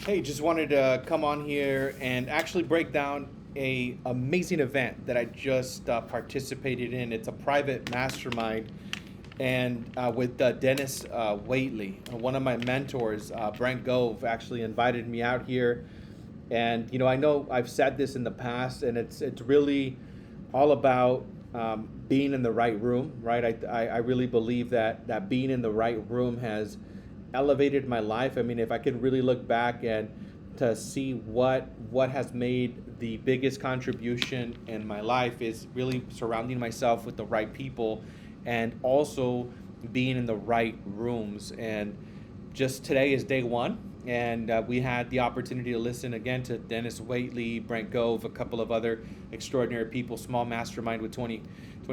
Hey, just wanted to come on here and actually break down a amazing event that I just participated in. It's a private mastermind, and with Denis Waitley, one of my mentors, Brent Gove, actually invited me out here. And I know I've said this in the past, and it's really all about being in the right room, right? I really believe that being in the right room has elevated my life. I mean, if I can really look back and to see what has made the biggest contribution in my life is really surrounding myself with the right people, and also being in the right rooms. And just today is day one, and we had the opportunity to listen again to Denis Waitley, Brent Gove, a couple of other extraordinary people, small mastermind with 20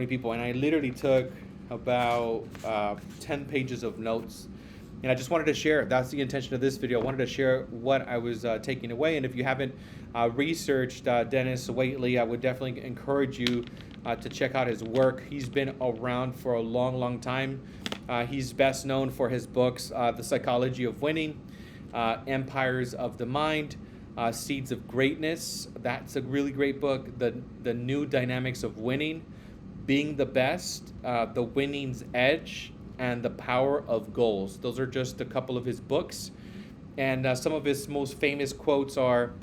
people. And I literally took about 10 pages of notes. And I just wanted to share, that's the intention of this video. I wanted to share what I was taking away. And if you haven't researched Denis Waitley, I would definitely encourage you to check out his work. He's been around for a long, long time. He's best known for his books, The Psychology of Winning, Empires of the Mind, Seeds of Greatness. That's a really great book. The New Dynamics of Winning, Being the Best, The Winning's Edge, and The Power of Goals. Those are just a couple of his books. And some of his most famous quotes are,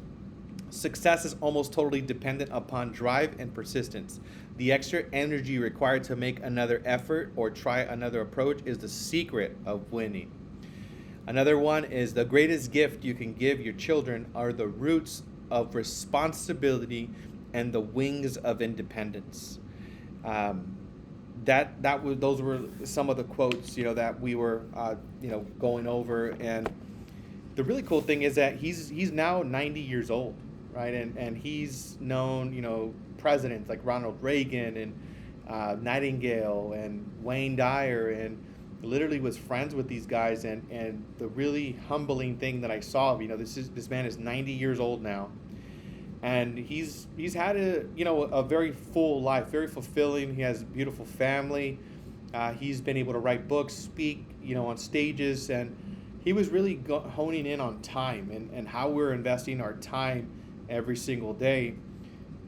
"Success is almost totally dependent upon drive and persistence. The extra energy required to make another effort or try another approach is the secret of winning." Another one is, "The greatest gift you can give your children are the roots of responsibility and the wings of independence." Those were some of the quotes that we were going over. And the really cool thing is that he's now 90 years old, right? And he's known presidents like Ronald Reagan and Nightingale and Wayne Dyer, and literally was friends with these guys. And the really humbling thing that I saw, this man is 90 years old now, and he's had a very full life, very fulfilling. He has a beautiful family. He's been able to write books, speak on stages, and he was really honing in on time and how we're investing our time every single day.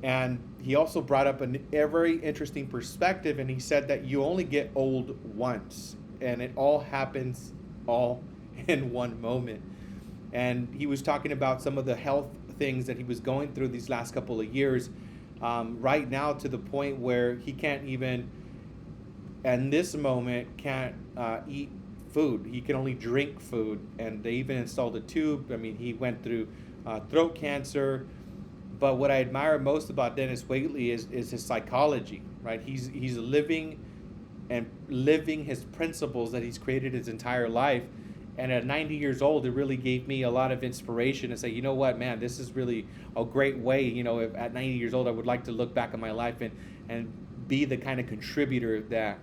And he also brought up a very interesting perspective, and he said that you only get old once, and it all happens all in one moment. And he was talking about some of the health things that he was going through these last couple of years, right now, to the point where he can't even, in this moment, can't eat food. He can only drink food, and they even installed a tube. I mean, he went through throat cancer. But what I admire most about Denis Waitley is his psychology, right? He's living his principles that he's created his entire life. And at 90 years old, it really gave me a lot of inspiration to say, you know what, man, this is really a great way. If at 90 years old, I would like to look back on my life and be the kind of contributor that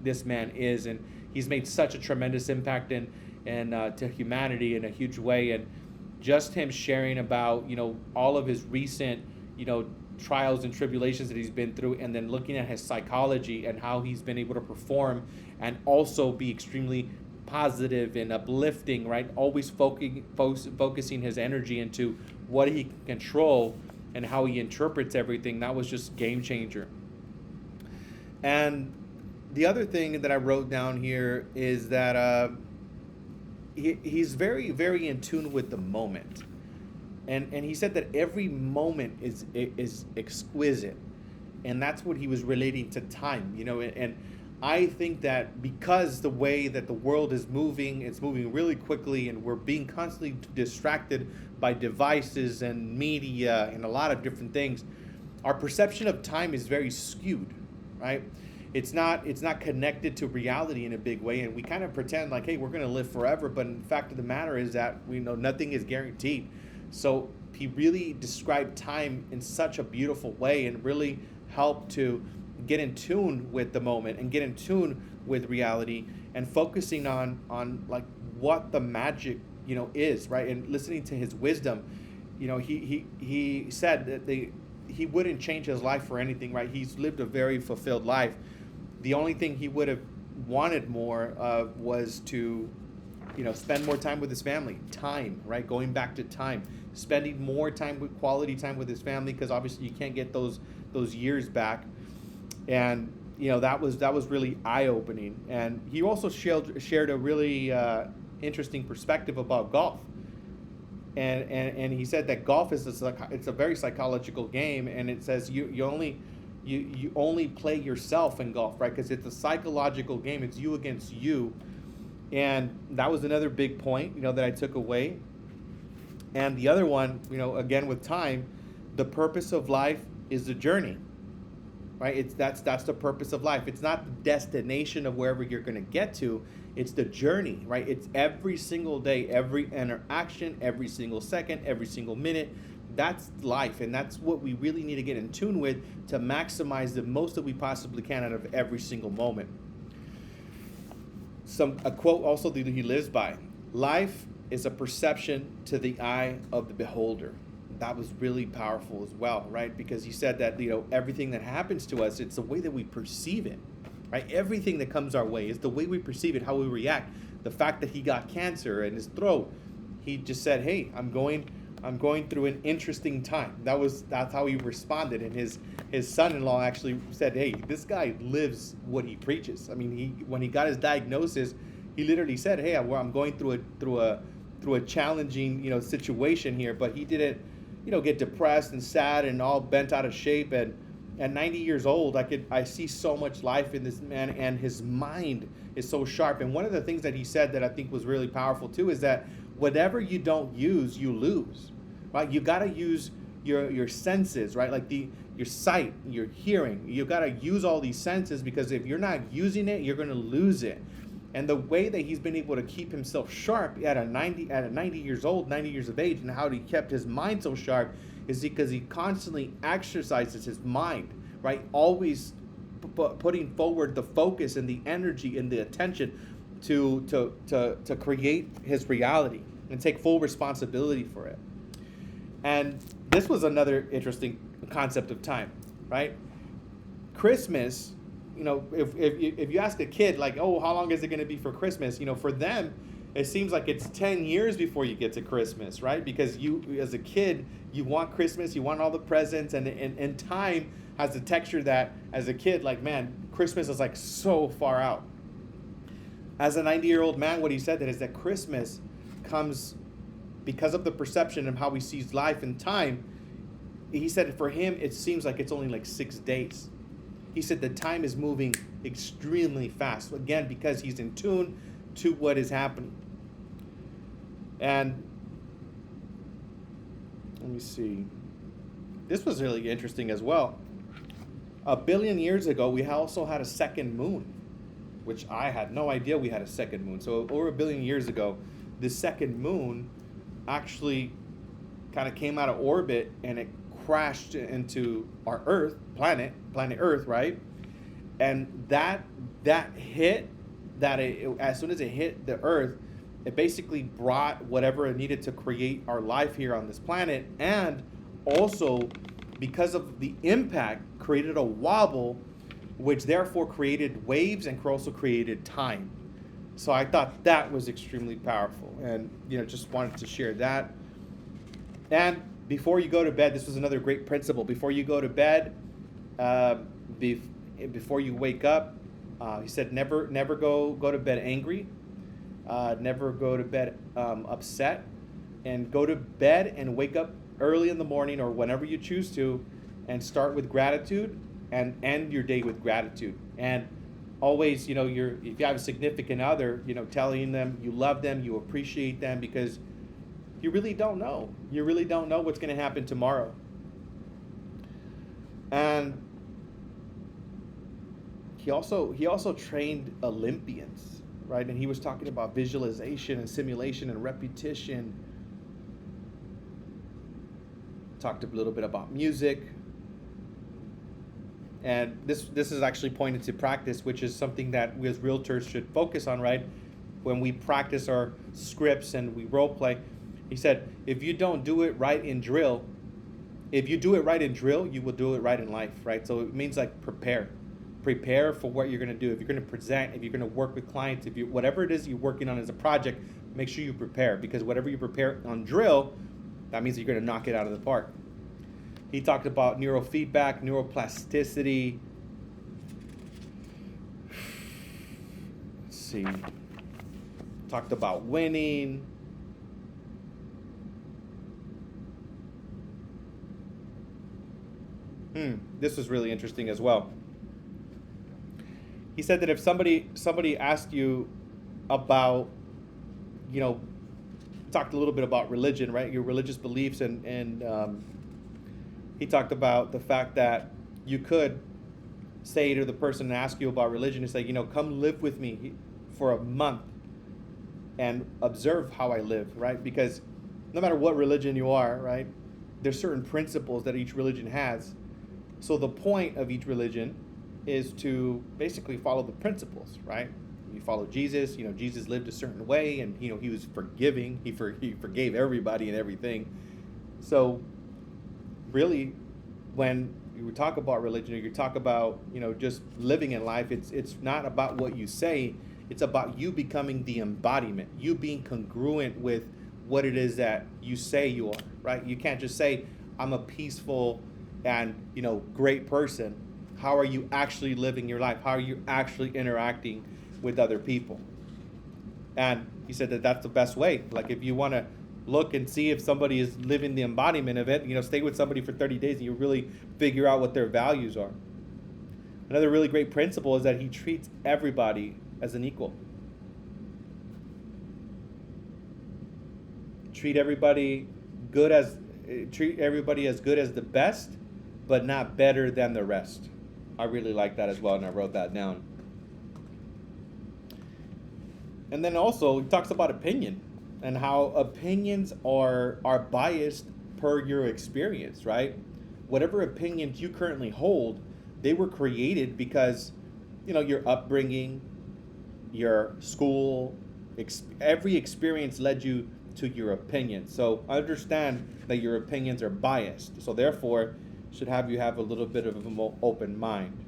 this man is. And he's made such a tremendous impact to humanity in a huge way. And just him sharing about, all of his recent, trials and tribulations that he's been through, and then looking at his psychology and how he's been able to perform and also be extremely positive and uplifting, right? Always focusing his energy into what he can control and how he interprets everything. That was just game changer. And the other thing that I wrote down here is that he's very, very in tune with the moment. And he said that every moment is exquisite. And that's what he was relating to time, and I think that because the way that the world is moving, it's moving really quickly, and we're being constantly distracted by devices and media and a lot of different things, our perception of time is very skewed, right? It's not connected to reality in a big way, and we kind of pretend like, hey, we're going to live forever, but in fact of the matter is that we know nothing is guaranteed. So he really described time in such a beautiful way and really helped to get in tune with the moment and get in tune with reality, and focusing on like what the magic is, right? And listening to his wisdom. He said that he wouldn't change his life for anything, right? He's lived a very fulfilled life. The only thing he would have wanted more of was to spend more time with his family. Time, right? Going back to time, spending more time with quality time with his family, because obviously you can't get those years back. And that was really eye opening. And he also shared a really interesting perspective about golf. And he said that golf it's a very psychological game, and it says you only play yourself in golf, right? Because it's a psychological game. It's you against you. And that was another big point, that I took away. And the other one, again with time, the purpose of life is the journey, right? That's the purpose of life. It's not the destination of wherever you're going to get to. It's the journey, right? It's every single day, every interaction, every single second, every single minute. That's life, and that's what we really need to get in tune with to maximize the most that we possibly can out of every single moment. A quote also that he lives by: life is a perception to the eye of the beholder. That was really powerful as well, right? Because he said that everything that happens to us, it's the way that we perceive it, right? Everything that comes our way is the way we perceive it, how we react. The fact that he got cancer in his throat, he just said, "Hey, I'm going through an interesting time." That's how he responded. And his son-in-law actually said, "Hey, this guy lives what he preaches." I mean, when he got his diagnosis, he literally said, "Hey, I'm going through a challenging situation here," but he didn't get depressed and sad and all bent out of shape. And at 90 years old, I see so much life in this man, and his mind is so sharp. And one of the things that he said that I think was really powerful too is that whatever you don't use, you lose, right? You got to use your senses, right? Like your sight, your hearing. You got to use all these senses, because if you're not using it, you're going to lose it. And the way that he's been able to keep himself sharp at 90 years old, 90 years of age, and how he kept his mind so sharp is because he constantly exercises his mind, right? Always putting forward the focus and the energy and the attention to create his reality and take full responsibility for it. And this was another interesting concept of time, right? Christmas, if you ask a kid, like, oh, how long is it going to be for Christmas? For them, it seems like it's 10 years before you get to Christmas, right? Because you, as a kid, you want Christmas, you want all the presents, and time has a texture that, as a kid, like, man, Christmas is like so far out. As a 90-year-old man, what he said is that Christmas comes because of the perception of how he sees life and time. He said for him, it seems like it's only like 6 days. He said the time is moving extremely fast, again, because he's in tune to what is happening. And let me see. This was really interesting as well. 1 billion years ago, we also had a second moon, which I had no idea we had a second moon. So over 1 billion years ago, this second moon actually kind of came out of orbit, and it crashed into our Earth, planet Earth, right? And that hit, as soon as it hit the Earth, it basically brought whatever it needed to create our life here on this planet, and also because of the impact created a wobble, which therefore created waves and also created time. So I thought that was extremely powerful, and just wanted to share that. And before you go to bed, this was another great principle. Before you go to bed, before you wake up, he said never go to bed angry, never go to bed upset, and go to bed and wake up early in the morning or whenever you choose to, and start with gratitude and end your day with gratitude. And always, if you have a significant other, telling them you love them, you appreciate them, because you really don't know. You really don't know what's going to happen tomorrow. And he also trained Olympians, right? And he was talking about visualization and simulation and repetition. Talked a little bit about music. And this is actually pointed to practice, which is something that we as realtors should focus on, right? When we practice our scripts and we role play. He said, if you don't do it right in drill, you will do it right in life, right? So it means like prepare. prepare for what you're going to do. If you're going to present, if you're going to work with clients, if you whatever it is you're working on as a project, make sure you prepare, because whatever you prepare on drill, that means you're going to knock it out of the park. He talked about neurofeedback, neuroplasticity. Let's see. Talked about winning. This was really interesting as well. He said that if somebody asked you about, talked a little bit about religion, right? Your religious beliefs, and he talked about the fact that you could say to the person and ask you about religion and say, come live with me for a month and observe how I live, right? Because no matter what religion you are, right, there's certain principles that each religion has. So the point of each religion is to basically follow the principles, right? You follow Jesus. Jesus lived a certain way, and he was forgiving. He forgave everybody and everything. So really, when you talk about religion, or you talk about just living in life, it's not about what you say. It's about you becoming the embodiment. You being congruent with what it is that you say you are, right? You can't just say, I'm a peaceful and great person. How are you actually living your life? How are you actually interacting with other people? And he said that that's the best way. Like, if you want to look and see if somebody is living the embodiment of it, stay with somebody for 30 days and you really figure out what their values are. Another really great principle is that he treats everybody as an equal. Treat everybody as good as the best, but not better than the rest. I really like that as well, and I wrote that down. And then also he talks about opinion and how opinions are biased per your experience, right? Whatever opinions you currently hold, they were created because your upbringing, your school, every experience led you to your opinion. So understand that your opinions are biased. So therefore, should have you have a little bit of an open mind.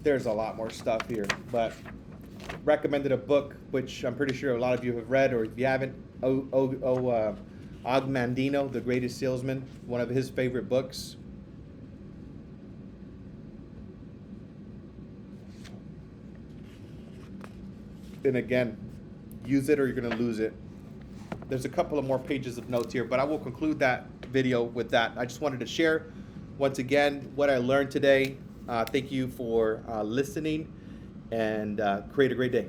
There's a lot more stuff here, but recommended a book which I'm pretty sure a lot of you have read, or if you haven't, Og Mandino, The Greatest Salesman, one of his favorite books. And again, use it or you're going to lose it. There's a couple of more pages of notes here, but I will conclude that video with that. I just wanted to share once again what I learned today. Thank you for listening, and create a great day.